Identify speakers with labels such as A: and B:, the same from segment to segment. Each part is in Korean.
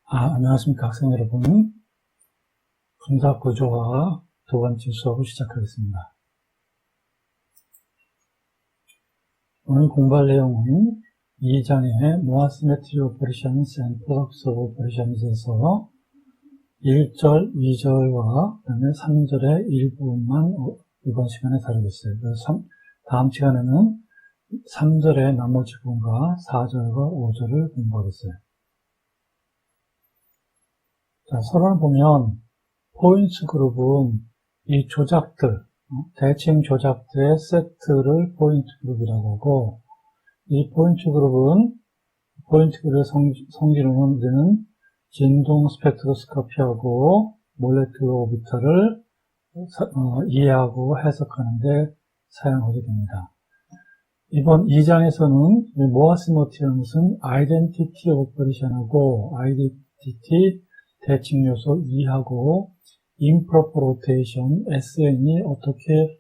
A: 안녕하십니까 학생 여러분. 분사 구조화 두 번째 수업을 시작하겠습니다. 오늘 공부할 내용은 2장의 Mohr-Symmetry Operations and Products of Operations에서 1절, 2절과 그 다음에 3절의 일부분만 이번 시간에 다루겠어요. 그래서 다음 시간에는 3절의 나머지 부분과 4절과 5절을 공부하겠어요. 자, 서론을 보면 포인트 그룹은 이 조작들, 대칭 조작들의 세트를 포인트 그룹이라고 하고, 이 포인트 그룹의 성질은 우리는 진동 스펙트로스코피하고 몰레큘러 오비탈을 이해하고 해석하는데 사용하게 됩니다. 이번 2장에서는 모아시모티라는 것은 아이덴티티 오퍼레이션하고 아이덴티티 대칭 요소 2하고 improper rotation SN이 어떻게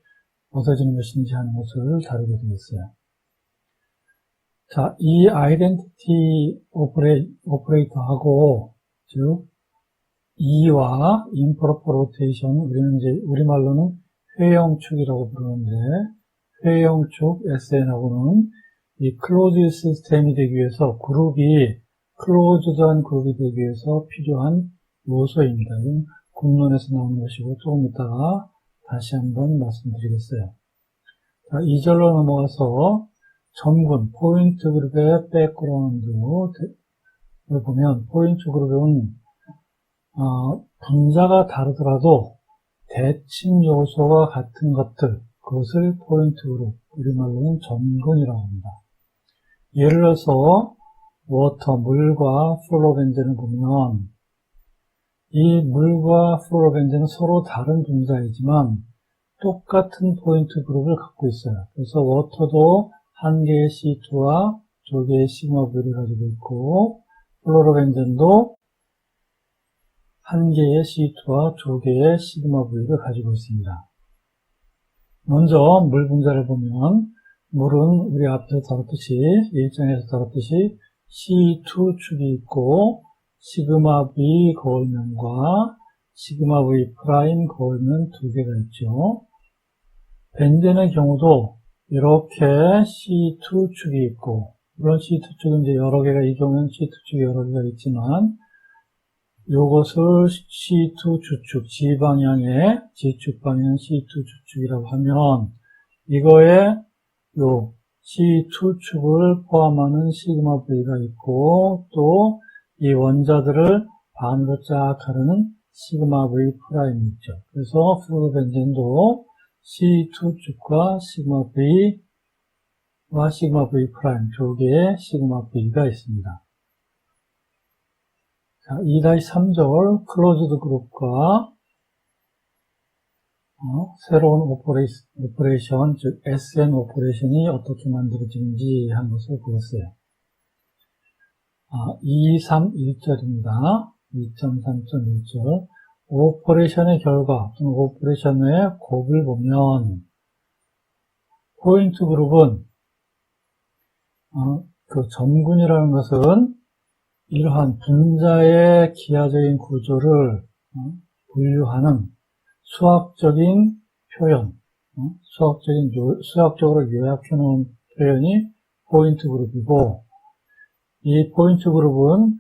A: 얻어지는 것인지 하는 것을 다루게 되겠어요. 자, 이 아이덴티티 오퍼레이터하고 즉 2와 improper rotation 우리는 이제 우리말로는 회영축이라고 부르는데 회영축 SN하고는 이 클로즈 시스템이 되기 위해서 그룹이 클로즈드한 그룹이 되기 위해서 필요한 요소입니다. 이건 국론에서 나오는 것이고 조금 이따가 다시 한번 말씀드리겠어요. 자, 2절로 넘어가서 점군, 포인트 그룹의 백그라운드를 보면 포인트 그룹은 분자가 다르더라도 대칭 요소가 같은 것들, 그것을 포인트 그룹, 우리말로는 점군이라고 합니다. 예를 들어서 워터, 물과 플로로벤젠을 보면 이 물과 플로로벤젠은 서로 다른 분자이지만 똑같은 포인트 그룹을 갖고 있어요. 그래서 워터도 한 개의 C2와 두 개의 시그마 V를 가지고 있고 플로로벤젠도 한 개의 C2와 두 개의 시그마 V를 가지고 있습니다. 먼저 물 분자를 보면 물은 우리 앞에서 다뤘듯이 1장에서 다뤘듯이 C2축이 있고 시그마 V 거울면과 시그마 V 프라임 거울면 두 개가 있죠. 벤젠의 경우도 이렇게 C2축이 있고 물론 C2축은 이제 여러 개가 이 경우는 C2축이 여러 개가 있지만 이것을 C2 주축 G방향의 G축 방향 C2 주축이라고 하면 이거에 요 C2축을 포함하는 시그마 V가 있고 또 이 원자들을 반으로 쫙 가르는 시그마 V 프라임이 있죠. 그래서 플로로벤젠도 C2축과 시그마 V와 시그마 V 프라임 두 개의 시그마 V가 있습니다. 자, 2-3절 클로즈드 그룹과 새로운 오퍼레이션, 즉 SN 오퍼레이션이 어떻게 만들어지는지 하는 것을 보겠어요. 2.3.1절입니다. 2.3.1절. 오퍼레이션의 결과, 또는 오퍼레이션의 곱을 보면, 포인트 그룹은, 그 점군이라는 것은 이러한 분자의 기하적인 구조를 분류하는 수학적인 표현, 수학적으로 요약해 놓은 표현이 포인트 그룹이고, 이 포인트 그룹은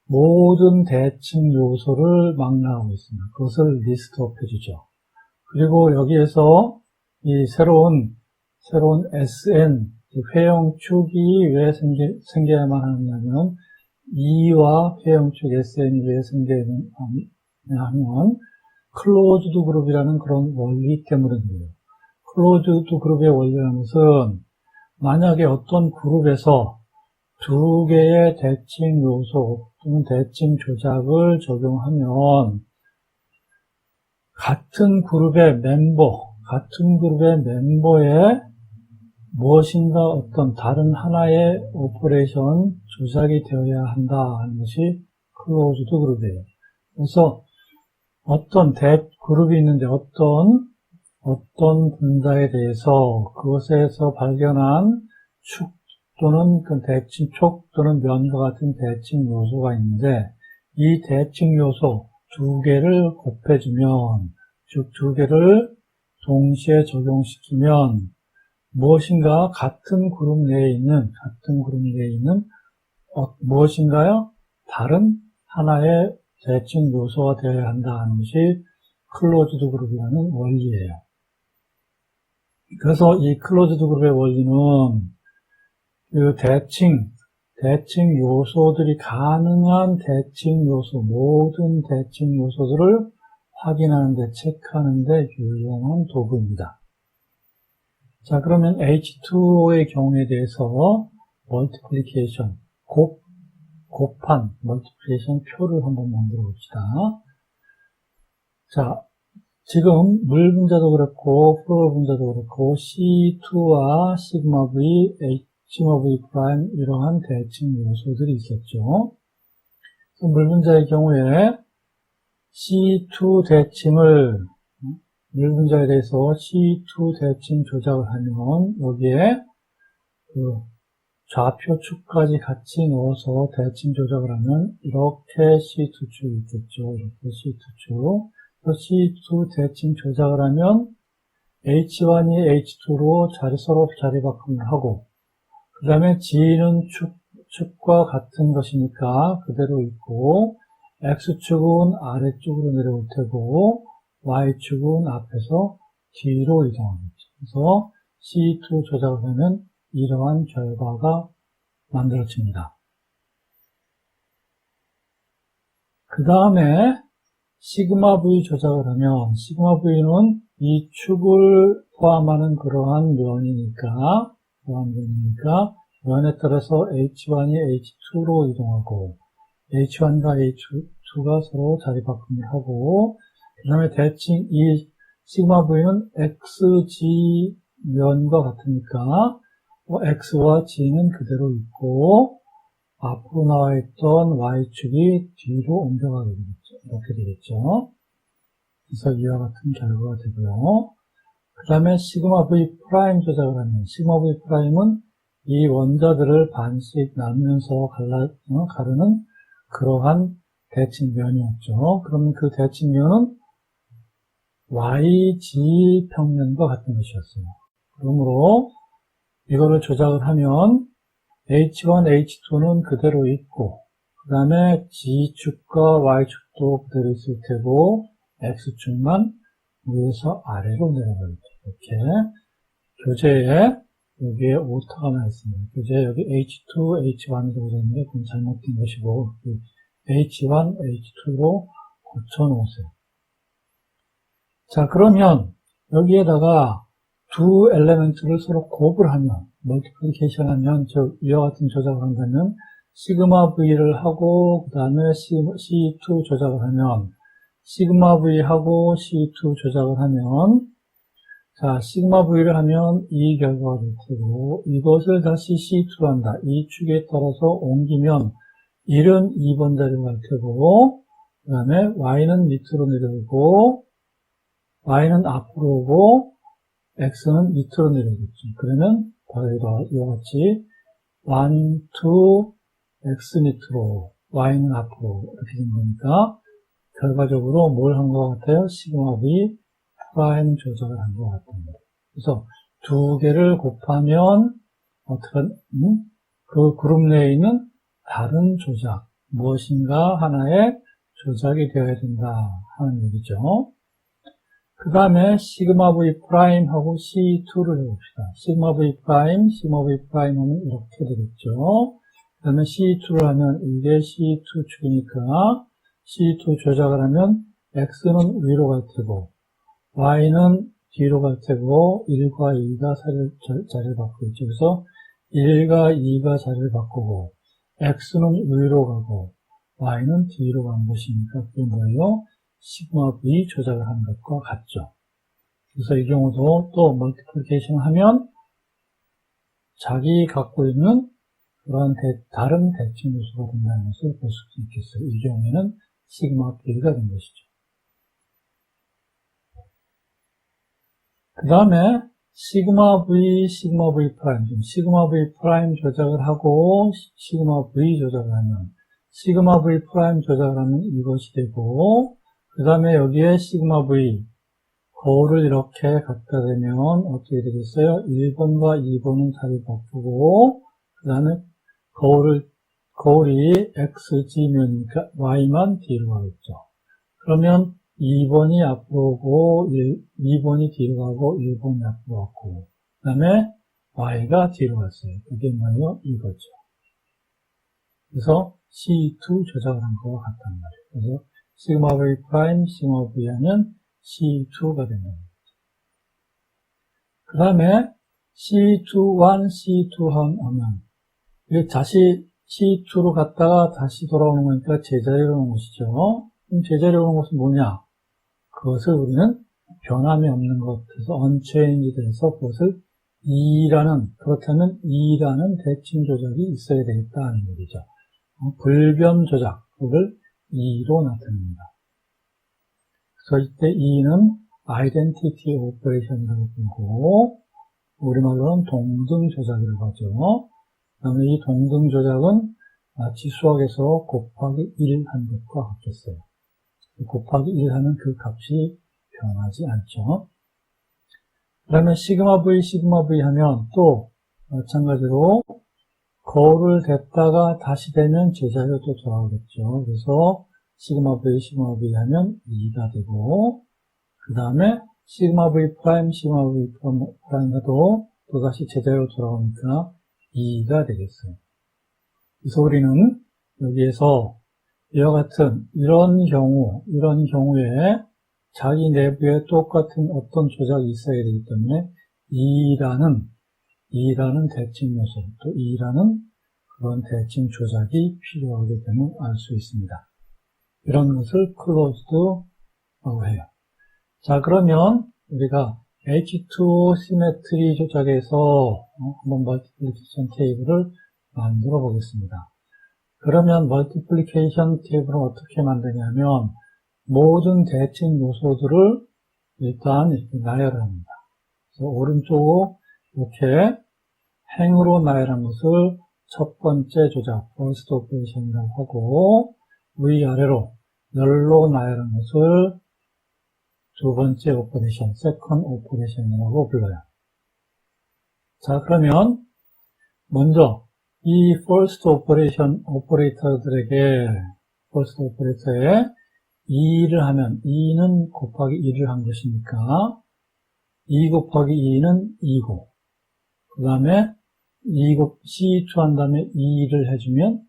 A: 모든 대칭 요소를 망라하고 있습니다. 그것을 리스트업 해주죠. 그리고 여기에서 이 새로운 SN, 회영축이 왜 생겨야만 하느냐면, 2와 회영축 SN이 왜 생겨야 하면, 클로즈드 그룹이라는 그런 원리 때문인데요. 클로즈드 그룹의 원리라는 것은, 만약에 어떤 그룹에서 두 개의 대칭 요소 또는 대칭 조작을 적용하면 같은 그룹의 멤버에 무엇인가 어떤 다른 하나의 오퍼레이션 조작이 되어야 한다 하는 것이 클로즈드 그룹이에요. 그래서 어떤 그룹이 있는데 어떤 분자에 대해서 그것에서 발견한 축 또는 그 대칭 촉 또는 면과 같은 대칭 요소가 있는데 이 대칭 요소 두 개를 곱해주면, 즉 두 개를 동시에 적용시키면 무엇인가 같은 그룹 내에 있는 무엇인가요? 다른 하나의 대칭 요소가 되어야 한다는 것이 클로즈드 그룹이라는 원리예요. 그래서 이 클로즈드 그룹의 원리는 그 대칭 요소들이 가능한 대칭 요소, 모든 대칭 요소들을 확인하는데, 체크하는데 유용한 도구입니다. 자, 그러면 H2O의 경우에 대해서 멀티플리케이션, 곱한 멀티플리케이션 표를 한번 만들어 봅시다. 자, 지금 물 분자도 그렇고 플로우 분자도 그렇고 C2와 시그마 V, 시그마 V 프라임 이러한 대칭 요소들이 있었죠. 물 분자의 경우에 C2 대칭을 물 분자에 대해서 C2 대칭 조작을 하면 여기에 그 좌표축까지 같이 넣어서 대칭 조작을 하면 이렇게 C2축이 있겠죠. 이렇게 C2축. C2 대칭 조작을 하면 H1이 H2로 서로 자리 바꿈을 하고, 그 다음에 G는 축과 같은 것이니까 그대로 있고, X축은 아래쪽으로 내려올 테고, Y축은 앞에서 뒤로 이동하겠죠. 그래서 C2 조작을 하면 이러한 결과가 만들어집니다. 그 다음에 시그마 V 조작을 하면, 시그마 V는 이 축을 포함하는 그러한 면이니까 면에 따라서 H1이 H2로 이동하고, H1과 H2가 서로 자리 바꿈을 하고, 그 다음에 대칭 이 시그마 V는 XG 면과 같으니까 X와 G는 그대로 있고, 앞으로 나와 있던 Y축이 뒤로 옮겨가게 되겠죠. 이렇게 되겠죠. 그래서 이와 같은 결과가 되고요. 그 다음에 시그마 V 프라임 조작을 하면, 시그마 V 프라임은 이 원자들을 반씩 나누면서 가르는 그러한 대칭면이었죠. 그러면 그 대칭면은 YG 평면과 같은 것이었어요. 그러므로 이거를 조작을 하면 H1, H2는 그대로 있고, 그 다음에 G축과 Y축도 그대로 있을 테고, X축만 위에서 아래로 내려가겠죠. 이렇게 교재에 여기에 오타가 나 있습니다. 교재에 여기 H2, H1이라고 되어 있는데 그건 잘못된 것이고, H1, H2로 고쳐놓으세요. 자, 그러면 여기에다가 두 엘레멘트를 서로 곱을 하면, 멀티플리케이션 하면, 이와 같은 조작을 한다면, 시그마 V를 하고, 그 다음에 C2 조작을 하면, 시그마 V하고 C2 조작을 하면, 자, 시그마 V를 하면 이 결과가 될 테고, 이것을 다시 C2로 한다. 이 축에 따라서 옮기면 1은 2번 자리로 갈 테고, 그 다음에 Y는 밑으로 내려오고, Y는 앞으로 오고, X는 밑으로 내려오겠죠. 그러면 바로 이와 같이 1, 2, X 밑으로, Y는 앞으로 이렇게 된 거니까 결과적으로 뭘 한 것 같아요? 시그마 V 프라임 조작을 한 것 같습니다. 그래서 두 개를 곱하면 그 그룹 내에 있는 다른 조작, 무엇인가 하나의 조작이 되어야 된다 하는 얘기죠. 그 다음에 시그마 V 프라임하고 C2를 해봅시다. 시그마 V 프라임 하면 이렇게 되겠죠. 그 다음에 C2를 하면 이게 C2 축이니까 C2 조작을 하면 X는 위로 갈 테고 Y는 뒤로 갈 테고 1과 2가 자리를 바꾸고 있죠. 그래서 1과 2가 자리를 바꾸고 X는 위로 가고 Y는 뒤로 간 것이니까 그게 뭐예요? 시그마 V 조작을 하는 것과 같죠. 그래서 이 경우도 또 멀티플리케이션 하면 자기 갖고 있는 그런 다른 대칭 요소가 된다는 것을 볼 수 있겠어요. 이 경우에는 시그마 V가 된 것이죠. 그 다음에 시그마 V 프라임, 시그마 V 프라임 조작을 하고 시그마 V 조작을 하면 시그마 V 프라임 조작을 하면 이것이 되고, 그 다음에 여기에 시그마 V, 거울을 이렇게 갖다 대면 어떻게 되겠어요? 1번과 2번은 자리 바꾸고, 그 다음에 거울이 XG면이니까 Y만 뒤로 가겠죠. 그러면 2번이 앞으로 오고, 2번이 뒤로 가고, 1번이 앞으로 갔고, 그 다음에 Y가 뒤로 갔어요. 그게 뭐예요? 이거죠. 그래서 C2 조작을 한 거와 같단 말이에요. 그래서 시그마 V 프라임, 시그마 V 하면 C2가 되는 거죠. 그 다음에 C2, 1, C2 하면, 이게 다시 C2로 갔다가 다시 돌아오는 거니까 제자리로 오는 것이죠. 그럼 제자리로 오는 것은 뭐냐? 그것을 우리는 변함이 없는 것에서 unchanged에서 그것을 2라는, 그렇다면 2라는 대칭 조작이 있어야 되겠다 하는 얘기죠. 불변 조작, 그걸 2로 나타냅니다. 그래서 이때 2는 identity operation이라고 부르고, 우리말로는 동등 조작이라고 하죠. 그 다음에 이 동등 조작은 마치 수학에서 곱하기 1 한 것과 같겠어요. 곱하기 1 하면 그 값이 변하지 않죠. 그 다음에 시그마 V 하면 또 마찬가지로 거울을 댔다가 다시 되면 제자리로 또 돌아오겠죠. 그래서 시그마 V 하면 2가 되고, 그 다음에 시그마 V 프라임도 또다시 제자리로 돌아오니까 2가 되겠어요. 그래서 우리는 여기에서 이와 같은 이런 경우에 자기 내부에 똑같은 어떤 조작이 있어야 되기 때문에 2라는 대칭 요소, 또 2라는 그런 대칭 조작이 필요하게 되면 알 수 있습니다. 이런 것을 클로즈드라고 해요. 자, 그러면 우리가 H2O 시메트리 조작에서 한번 멀티플리케이션 테이블을 만들어 보겠습니다. 그러면 멀티플리케이션 테이블을 어떻게 만드냐면 모든 대칭 요소들을 일단 이렇게 나열합니다. 그래서 오른쪽으로 이렇게 행으로 나열한 것을 첫 번째 조작, first operation이라고 하고, 위아래로 열로 나열한 것을 두 번째 오퍼레이션, second operation이라고 불러요. 자, 그러면 먼저 이 first operation 오퍼레이터들에게 first 오퍼레이터에 2를 하면 2는 곱하기 1을 한 것이니까 2 곱하기 2는 2고, 그 다음에 C2 한 다음에 2를 해주면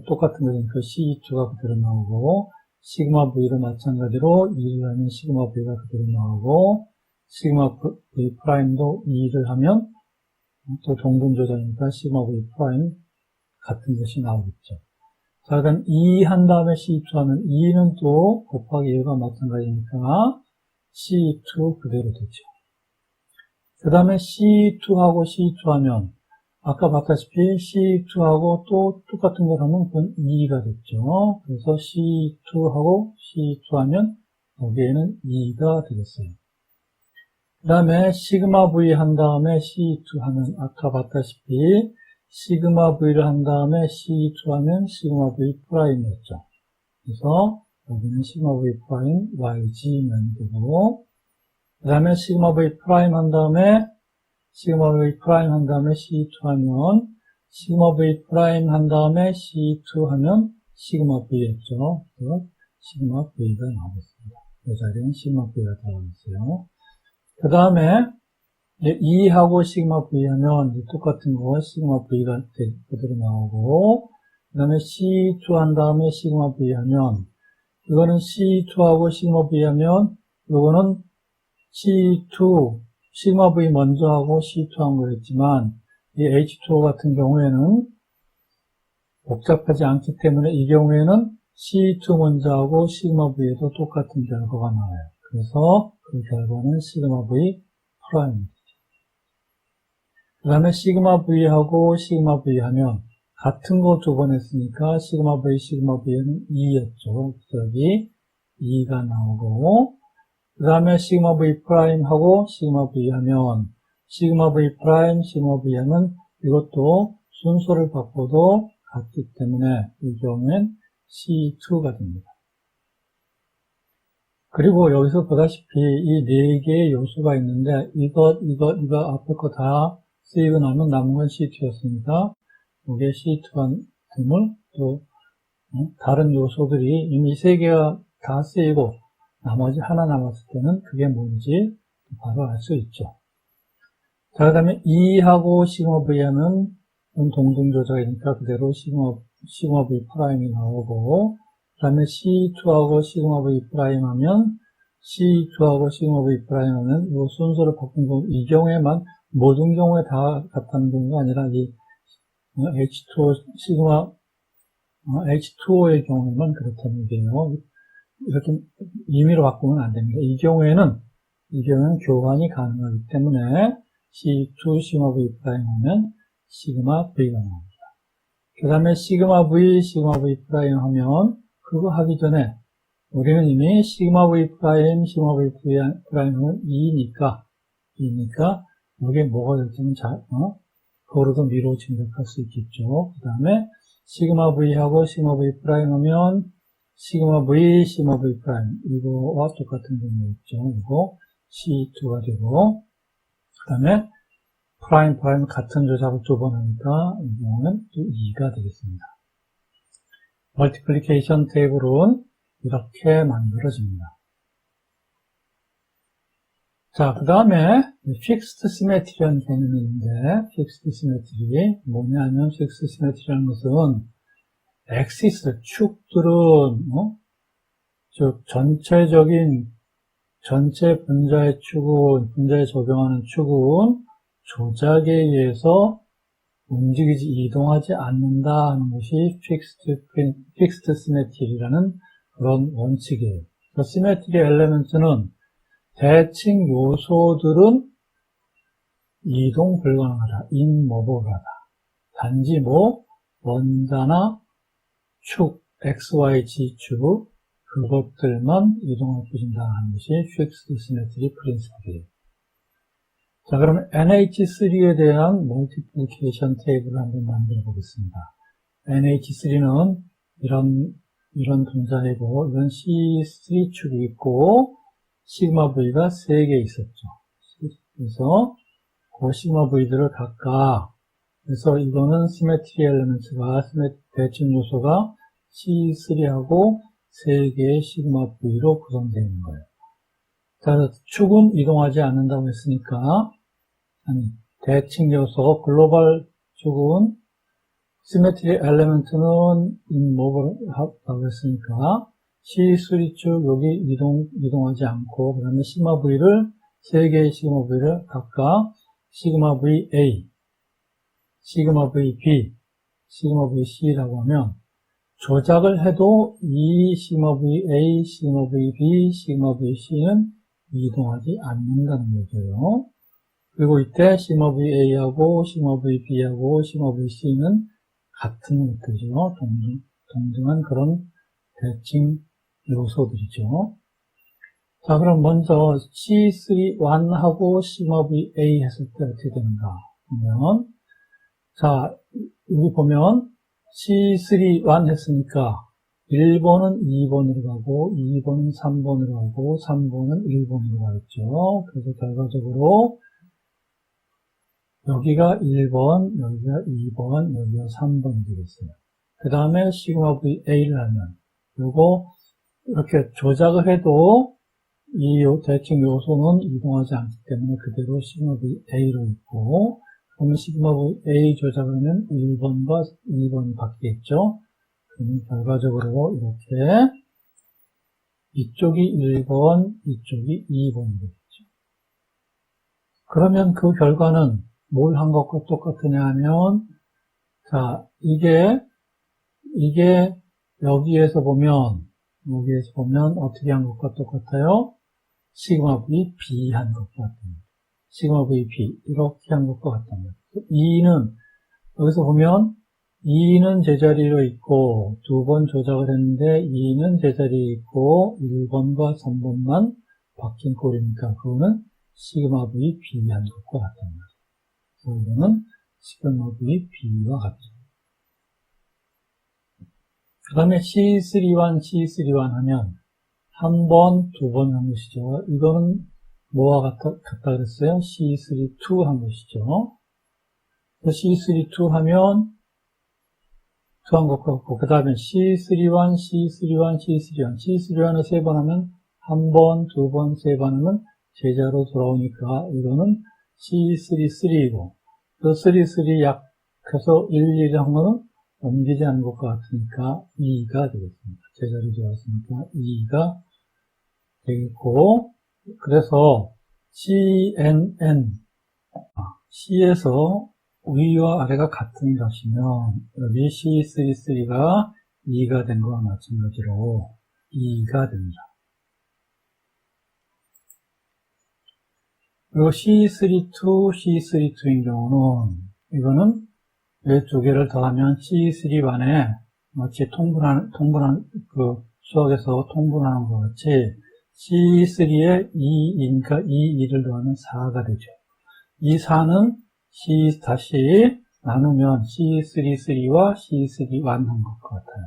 A: 똑같은 거니까 그 C2가 그대로 나오고, 시그마 V도 마찬가지로 2를 하면 시그마 V가 그대로 나오고, 시그마 V 프라임도 2를 하면 또 동분 조작이니까 시그마 V 프라임 같은 것이 나오겠죠. 자, 그럼 2 한 다음에 C2 하면 2는 또 곱하기 1과 마찬가지니까 C2 그대로 되죠. 그 다음에 C2하고 C2 하면 아까 봤다시피 C2하고 또 똑같은 걸 하면 그건 2가 됐죠. 그래서 C2하고 C2 하면 여기에는 2가 되겠어요. 그 다음에 시그마 V 한 다음에 C2 하면 아까 봤다시피 시그마 V를 한 다음에 C2 하면 시그마 V 프라임이었죠. 그래서 여기는 시그마 V 프라임 YG면 되고, 그 다음에 시그마 V 프라임 한 다음에 시그마 V 프라임 한 다음에 C2 하면 시그마 V 프라임 한 다음에 C2 하면 시그마 V였죠. 그래서 시그마 V가 나오겠습니다. 이 자리에는 시그마 V가 들어가겠어요. 그 다음에 2하고 시그마 V 하면 똑같은 거 시그마 V가 그대로 나오고, 그 다음에 C2 한 다음에 시그마 V 하면 이거는 C2하고 시그마 V 하면 이거는 C2 시그마 V 먼저 하고 C2 한 거였지만 이 H2O 같은 경우에는 복잡하지 않기 때문에 이 경우에는 C2 먼저 하고 시그마 V에도 똑같은 결과가 나와요. 그래서 그 결과는 시그마 V 프라임입니다. 그 다음에 시그마 V하고 시그마 V 하면 같은 거 두 번 했으니까 시그마 V는 2였죠. 여기 2가 나오고, 그 다음에 시그마 V 프라임하고 시그마 V 하면 시그마 V 프라임, 시그마 V 하면 이것도 순서를 바꿔도 같기 때문에 이 경우엔 C2가 됩니다. 그리고 여기서 보다시피 이 4개의 요소가 있는데 이거 앞에 거 다 쓰이고 나면 남은 건 C2였습니다. 이게 C2가 됨을 또 다른 요소들이 이미 3개가 다 쓰이고 나머지 하나 남았을 때는 그게 뭔지 바로 알 수 있죠. 자, 그 다음에 E하고 시그마 V하면 동등조작이니까 그대로 시그마 V 프라임이 나오고, 그 다음에 C2하고 시그마 V 프라임 하면 C2하고 시그마 V 프라임 하면 이 순서를 바꾼 경우, 이 경우에만 모든 경우에 다 같다는 경우가 아니라 이 H2O 시그마 H2O의 경우에만 그렇다는 얘기예요. 이렇게 임의로 바꾸면 안 됩니다. 이 경우에는 교환이 가능하기 때문에 C2 시그마 V 프라임 하면 시그마 V가 나옵니다. 그 다음에 시그마 V 프라임 하면 그거 하기 전에 우리는 이미 시그마 V 프라임 하면 2니까 이게 뭐가 될지는 그거로도 미로 짐작할 수 있겠죠. 그 다음에 시그마 V하고 시그마 V 프라임 하면 시그마 V 프라임 이거와 똑같은 경우 있죠. 이거 C2가 되고, 그 다음에 프라임 같은 조작을 2번 하니까 이 경우는 또 2가 되겠습니다. 멀티플리케이션 테이블은 이렇게 만들어집니다. 자, 그 다음에 픽스드 시메트리라는 개념이 있는데, 픽스드 시메트리 뭐냐면 픽스드 시메트리라는 것은 엑시스, 축들은 즉 전체 분자의 분자에 적용하는 축은 조작에 의해서 움직이지 이동하지 않는다 하는 것이 픽스드 시메트리라는 그런 원칙이에요. 그 시메트리 엘레멘트는 대칭 요소들은 이동 불가능하다, immovable하다. 단지 원자나 축, XYZ 축, 그것들만 이동할 것이다 하는 것이 픽스드 시메트리 프린시플이에요. 자, 그러면 NH3에 대한 멀티플리케이션 테이블을 한번 만들어 보겠습니다. NH3는 이런 분자이고, 이건 C3축이 있고, 시그마 V가 3개 있었죠. 그래서 그 시그마 V들을 각각, 그래서 이거는 시메트리 엘레멘트가, 대칭 요소가 C3하고 3개의 시그마 V로 구성되어 있는 거예요. 자, 축은 이동하지 않는다고 했으니까, 대칭 요소, 글로벌 축은, 시메트리 엘레멘트는 immovable하다고 했으니까, C3축 여기 이동하지 않고, 그 다음에 시그마 V를, 3개의 시그마 V를 각각 시그마 VA, 시그마 VB, 시그마 VC라고 하면, 조작을 해도 이 시그마 VA, 시그마 VB, 시그마 VC는 이동하지 않는다는 얘기예요. 그리고 이때 시그마 VA하고 시그마 VB하고 시그마 VC는 같은 것들이죠. 동등한 그런 대칭 요소들이죠. 자, 그럼 먼저 C3-1하고 시그마 VA 했을 때 어떻게 되는가 보면, 자, 여기 보면 C3-1 했으니까 1번은 2번으로 가고 2번은 3번으로 가고 3번은 1번으로 가겠죠. 그래서 결과적으로 여기가 1번, 여기가 2번, 여기가 3번이 되겠어요. 그 다음에 시그마 VA를 하면 요거 이렇게 조작을 해도 이 대칭 요소는 이동하지 않기 때문에 그대로 시그마 VA로 있고, 그러면 시그마 VA 조작을 하면 1번과 2번이 바뀌겠죠. 그러면 결과적으로 이렇게 이쪽이 1번, 이쪽이 2번이 되겠죠. 그러면 그 결과는 뭘 한 것과 똑같으냐 하면, 자, 이게 여기에서 보면 어떻게 한 것과 똑같아요? 시그마 V B 한 것과 같습니다. 시그마 V B 이렇게 한 것과 같답니다. 2는 여기서 보면 2는 제자리로 있고 2번 조작을 했는데 2는 제자리에 있고 1번과 3번만 바뀐 꼴이니까 그거는 시그마 V B 한 것과 같답니다. 이거는 시그마 V B와 같죠. 그 다음에 C31, C31 하면 한 번, 두 번 한 것이죠. 이거는 뭐와 같다 그랬어요? C32 한 것이죠. C32 하면 2 한 것 같고, 그 다음에 C31, C31, C31, C31을 세 번 하면 한 번, 두 번, 세 번 하면 제자로 돌아오니까 이거는 C33이고, 그 33 약해서 1, 1 한 거는 옮기지 않은 것과 같으니까 2가 되겠습니다. 제자로 돌아왔으니까 2가 되겠고, 그래서 CNN, C에서 위와 아래가 같은 것이면 여기 C33가 2가 된 거와 마찬가지로 2가 됩니다. 그리고 C32, C32인 경우는 이거는 이 두 개를 더하면 C31에 마치 통분한 그 수학에서 통분하는 것 같이 C3에 2이니까 2를 더하면 4가 되죠. 이 4는 C 다시 나누면 C33와 C31 한 것 같아요.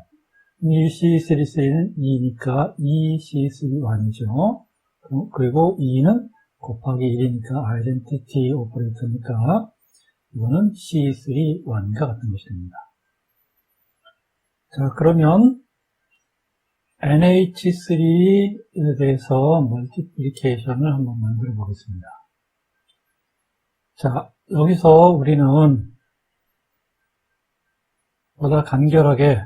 A: 이 C33는 2니까 2C31이죠. 그리고 2는 곱하기 1이니까 아이덴티티 오퍼레이터니까 이거는 C31과 같은 것이 됩니다. 자, 그러면 NH3에 대해서 멀티플리케이션을 한번 만들어 보겠습니다. 자, 여기서 우리는 보다 간결하게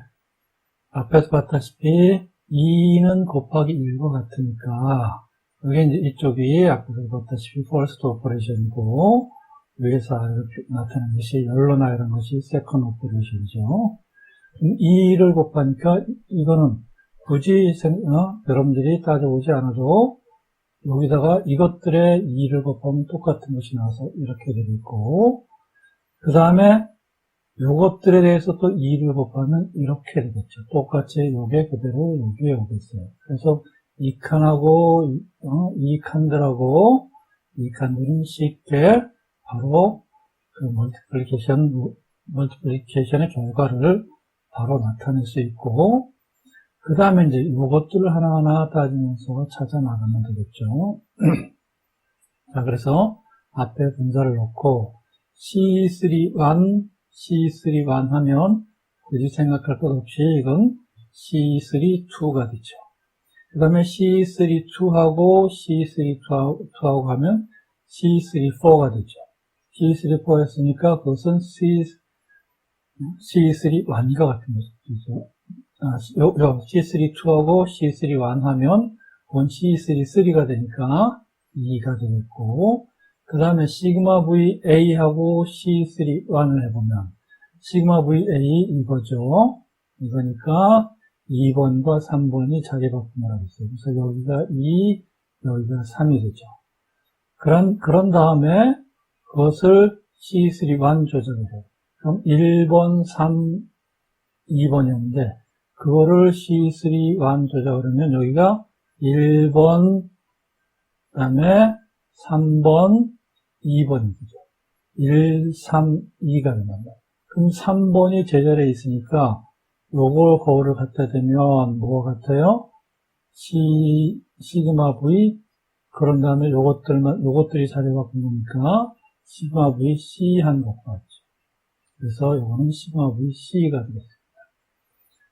A: 앞에서 봤다시피 2는 곱하기 1과 같으니까 여기 이제 이쪽이 앞에서 봤다시피 first operation이고 위에서 아래로 나타나는 것이 열로나 이런 것이 second operation이죠. 2를 곱하니까 이거는 굳이 여러분들이 따져보지 않아도 여기다가 이것들의 2를 곱하면 똑같은 것이 나와서 이렇게 되겠고, 그 다음에 요것들에 대해서 또 2를 곱하면 이렇게 되겠죠. 똑같이 요게 그대로 여기에 오겠어요. 그래서 이 칸하고 이 칸들하고 이 칸들은 쉽게 바로 그 멀티플리케이션의 결과를 바로 나타낼 수 있고, 그 다음에 이제 이것들을 하나하나 따지면서 찾아 나가면 되겠죠. 자, 그래서 앞에 분자를 놓고 C31 하면 굳이 생각할 것 없이 이건 C32가 되죠. 그 다음에 C32하고 C32하고 하면 C34가 되죠. C34였으니까 그것은 C31과 같은 것이죠. C32하고 C31 하면 그건 C33가 되니까 2가 되겠고, 그 다음에 시그마 VA하고 C31을 해보면 시그마 VA 이거죠. 이거니까 2번과 3번이 자리 바꿈을 하고 있어요. 그래서 여기가 2, 여기가 3이 되죠. 그런 다음에 그것을 C31 조절을 해요. 그럼 1번, 3, 2번이었는데 그거를 C31 조작을 하면 여기가 1번, 그 다음에 3번, 2번이 되죠. 1, 3, 2가 된다. 그럼 3번이 제자리에 있으니까 요걸 거울을 갖다 대면 뭐가 같아요? 시그마 V, 그런 다음에 요것들이 자리 바꾼 거니까 시그마 V C 한 것과 같죠. 그래서 요거는 시그마 V C가 되겠습니다.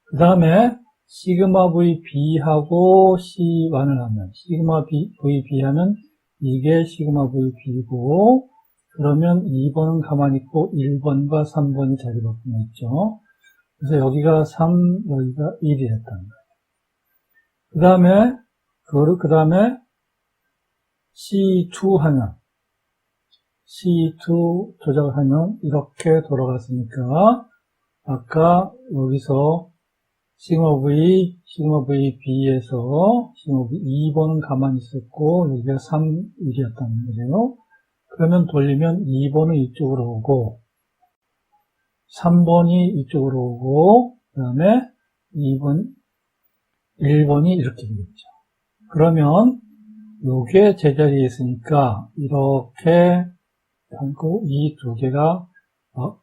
A: 그 다음에 시그마 VB하고 C1을 하면 시그마 VB 하면 이게 시그마 VB고, 그러면 2번은 가만히 있고 1번과 3번이 자리 바꾸고 있죠. 그래서 여기가 3, 여기가 1이 됐다는 거예요. 그 다음에 C2 하면 C2 조작을 하면 이렇게 돌아갔으니까 아까 여기서 시그마 VB에서 시그마 V 2번은 가만히 있었고 여기가 3, 1이었다는 거예요. 그러면 돌리면 2번은 이쪽으로 오고 3번이 이쪽으로 오고 그 다음에 1번이 이렇게 되겠죠. 그러면 요게 제자리에 있으니까 이렇게 이 두 개가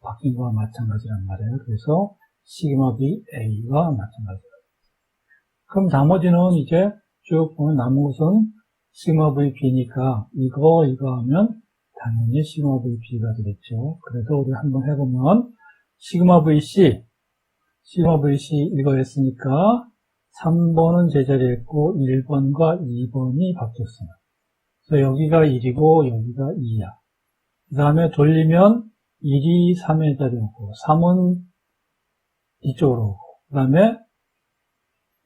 A: 바뀐 거와 마찬가지란 말이에요. 그래서 시그마 VA와 마찬가지다. 그럼 나머지는 이제 쭉 보면 남은 것은 시그마 VB니까 이거 하면 당연히 시그마 VB가 되겠죠. 그래도 우리 한번 해보면 시그마 VC 이거 했으니까 3번은 제자리에 있고 1번과 2번이 바뀌었어요. 그래서 여기가 1이고 여기가 2야. 그 다음에 돌리면 1이 3의 자리에 오고 3은 이쪽으로 오고 그 다음에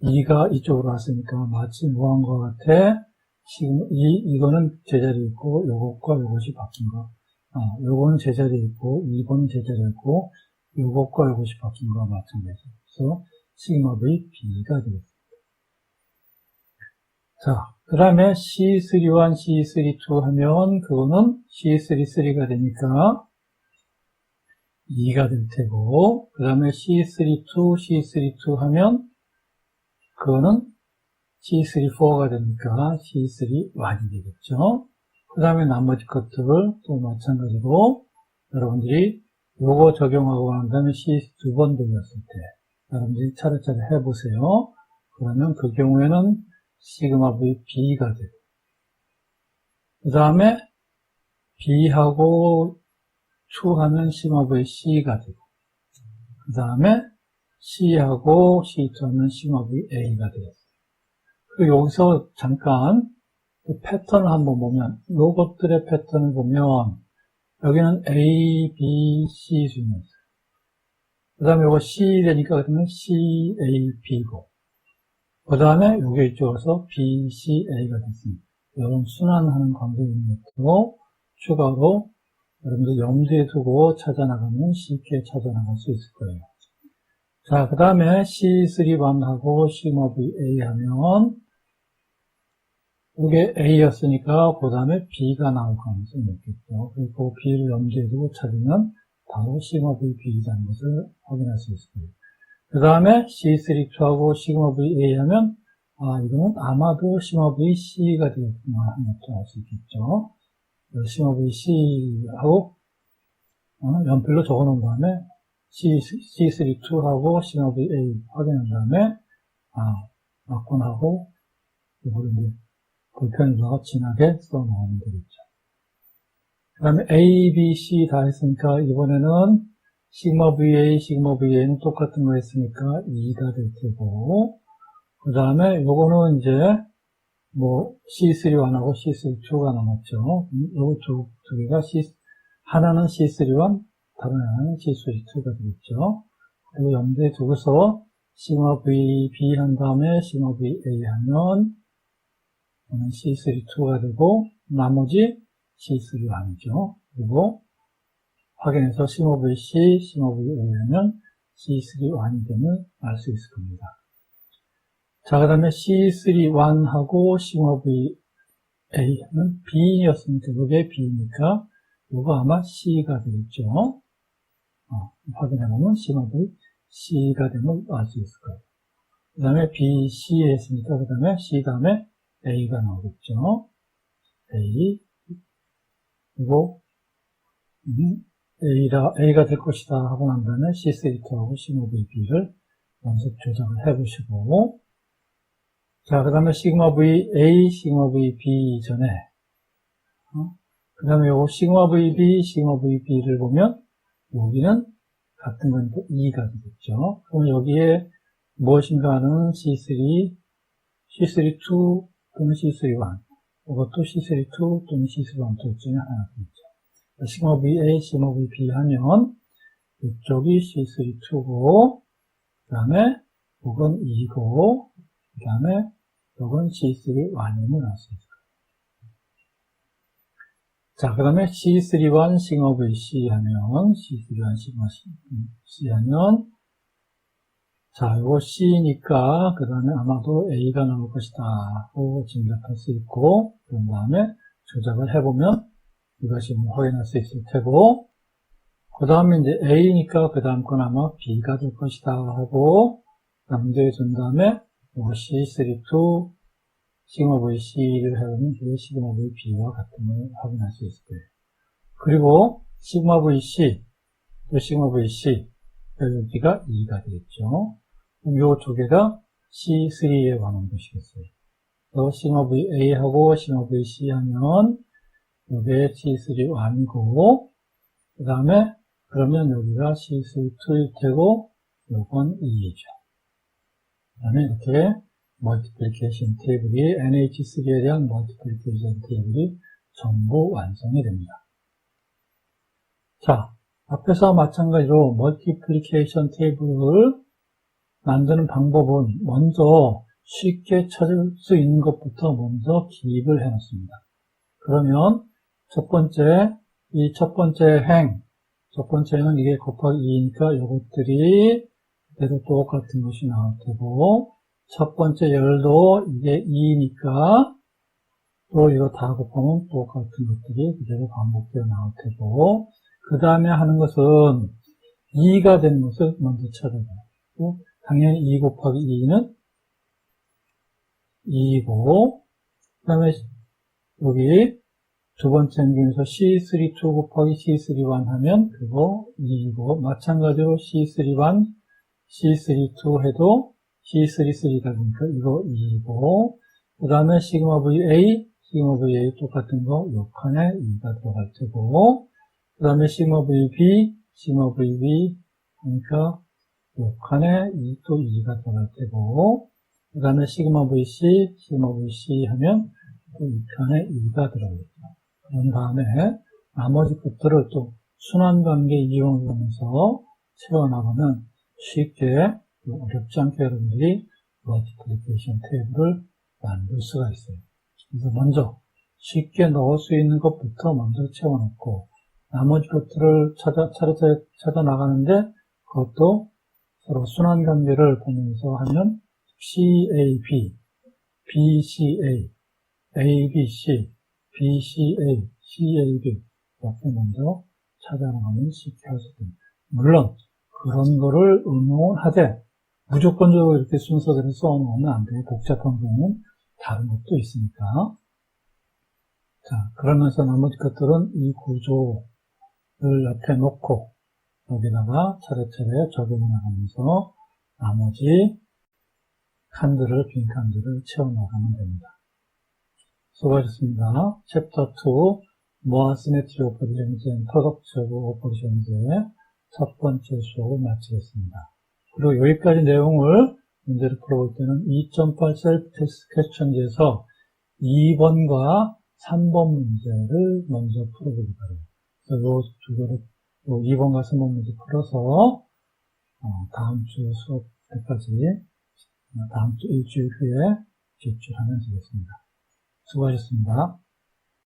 A: 2가 이쪽으로 왔으니까 마치 뭐한 것 같아? 지금 이거는 제자리에 있고 요것과 요것이 바뀐 거. 요거는 제자리에 있고 2번은 제자리에 있고 요것과 요것이 바뀐 거와 마찬가지죠. 그래서 시그마 VB가 되겠습니다. 자, 그 다음에 C31, C32 하면 그거는 C33가 되니까 2가 될 테고 그 다음에 C32, C32 하면 그거는 C34가 되니까 C31이 되겠죠. 그 다음에 나머지 것들을 또 마찬가지로 여러분들이 요거 적용하고 난 다음에 C 두 번 돌렸을 때 여러분들이 차례차례 해보세요. 그러면 그 경우에는 시그마 VB가 되고 그 다음에 B하고 2 하면 시그마 VC가 되고 그 다음에 C하고 C2 하면 시그마 VA가 되겠어요. 그리고 여기서 잠깐 그 패턴을 한번 보면 요것들의 패턴을 보면 여기는 A, B, C 중에 있어요. 그 다음에 요거 C 되니까 그러면 C, A, B고 그 다음에 요게 이쪽에서 B, C, A가 됐습니다. 이런 순환하는 관계 있는 것도 추가로 여러분들 염두에 두고 찾아나가면 쉽게 찾아나갈 수 있을 거예요. 자, 그 다음에 C31하고 시그마 VA 하면 이게 A였으니까 그 다음에 B가 나올 가능성이 있겠죠. 그리고 B를 염두에 두고 찾으면 바로 시그마 VB라는 것을 확인할 수 있을 거예요. 그 다음에 C32하고 시그마 VA 하면 이거는 아마도 시그마 VC가 되겠구나 하는 것도 알 수 있겠죠. 시그마 VC하고 연필로 적어놓은 다음에 C32하고 시그마 VA 확인한 다음에 맞군 하고 이거를 이제 볼펜에다가 진하게 써놓으면 되겠죠. 그 다음에 A, B, C 다 했으니까 이번에는 시그마 VA, 시그마 VA는 똑같은 거 했으니까 2가 될 테고 그 다음에 요거는 이제 뭐 C31하고 C32가 남았죠. 요 두 개가 하나는 C31, 다른 하나는 C32가 되겠죠. 그리고 염두에 두고서 시그마 VB 한 다음에 시그마 VA 하면 C32가 되고 나머지 C31이죠. 그리고 확인해서 시그마 VC, 시그마 VA 하면 C31이 됨을 알 수 있을 겁니다. 자, 그 다음에 C31하고 시그마 VA는 B였으니까 이게 B니까 이거 아마 C가 되겠죠. 확인해보면 시그마 VC가 됨을 알 수 있을 거예요. 그 다음에 BC 했으니까 그 다음에 C 다음에 A가 나오겠죠. A 그리고 A가 될 것이다 하고 난 다음에 C32하고 시그마 VB를 연습 조작을 해보시고 자, 그 다음에 시그마 VA, 시그마 VB 전에 그 다음에 요거 시그마 VB, 시그마 VB를 보면 여기는 같은 거니까 2가 되겠죠. 그럼 여기에 무엇인가 하는 C32 또는 C31 이것도 C32 또는 C31 둘 중에 하나 되겠죠. 시그마 VA, 시그마 VB 하면 이쪽이 C32고 그 다음에 이건 2고 그 다음에 이건 C31임을 알 수 있을 거예요. 자, 그 다음에 C31 시그마 VC 하면 C31 시그마 C 하면 자, 이거 C니까 그 다음에 아마도 A가 나올 것이다 하고 짐작할 수 있고 그런 다음에 조작을 해보면 이것이 확인할 수 있을 테고 그 다음에 이제 A니까 그 다음 건 아마 B가 될 것이다 하고 염두에 둔 다음에 C32 시그마 VC를 해보면 그게 시그마 VB와 같은 걸 확인할 수 있을 거예요. 그리고 시그마 VC 또 시그마 VC 여기가 2가 되겠죠. 그럼 요 두 개가 C3에 관한 것이겠어요. 그래서 시그마 VA하고 시그마 VC 하면 요게 C3 1이고, 그 다음에 그러면 여기가 C3-2일 테고, 요건 2이죠. 그 다음에 이렇게 멀티플리케이션 테이블이, NH3에 대한 멀티플리케이션 테이블이 전부 완성이 됩니다. 자, 앞에서 마찬가지로 멀티플리케이션 테이블을 만드는 방법은 먼저 쉽게 찾을 수 있는 것부터 먼저 기입을 해 놓습니다. 그러면 이 첫 번째 행은 이게 곱하기 2니까 이것들이 그대로 똑같은 것이 나올 테고, 첫 번째 열도 이게 2니까 또 이거 다 곱하면 똑같은 것들이 그대로 반복되어 나올 테고, 그 다음에 하는 것은 2가 되는 것을 먼저 찾아봐요. 당연히 2 곱하기 2는 2이고, 그 다음에 여기 두 번째 중에서 C32 곱하기 C31 하면 그거 2이고, 마찬가지로 C31, C32 해도 C33가 되니까 이거 2이고, 그 다음에 시그마 VA 똑같은 거 요 칸에 2가 들어갈 테고, 그 다음에 시그마 VB 하니까 요 칸에 또 2가 들어갈 테고, 그 다음에 시그마 VC 하면 또 이 칸에 2가 들어가겠죠. 그런 다음에 나머지 것들을 또 순환관계 이용을 하면서 채워나가면 쉽게 어렵지 않게 여러분들이 멀티플리케이션 테이블을 만들 수가 있어요. 그래서 먼저 쉽게 넣을 수 있는 것부터 먼저 채워놓고 나머지 것들을 찾아 나가는데 그것도 서로 순환관계를 보면서 하면 CAB, BCA, ABC, BCA, CAB 이렇게 먼저 찾아나가면 쉽게 할 수 있습니다. 물론 그런 거를 응용하되 무조건적으로 이렇게 순서대로 써놓으면 안 돼요. 복잡한 경우는 다른 것도 있으니까. 자, 그러면서 나머지 것들은 이 구조를 옆에 놓고 여기다가 차례차례 적용해 나가면서 나머지 빈 칸들을 채워나가면 됩니다. 수고하셨습니다. 챕터 2, More Symmetry Operations and Products of Operations의 첫 번째 수업을 마치겠습니다. 그리고 여기까지 내용을 문제를 풀어볼 때는 2.8 셀프 테스트 퀘스천지에서 2번과 3번 문제를 먼저 풀어보기 바랍니다. 그래서 요 두 개를, 2번과 3번 문제 풀어서, 다음 주 수업 때까지, 다음 주 일주일 후에 제출하면 되겠습니다. 수고하셨습니다.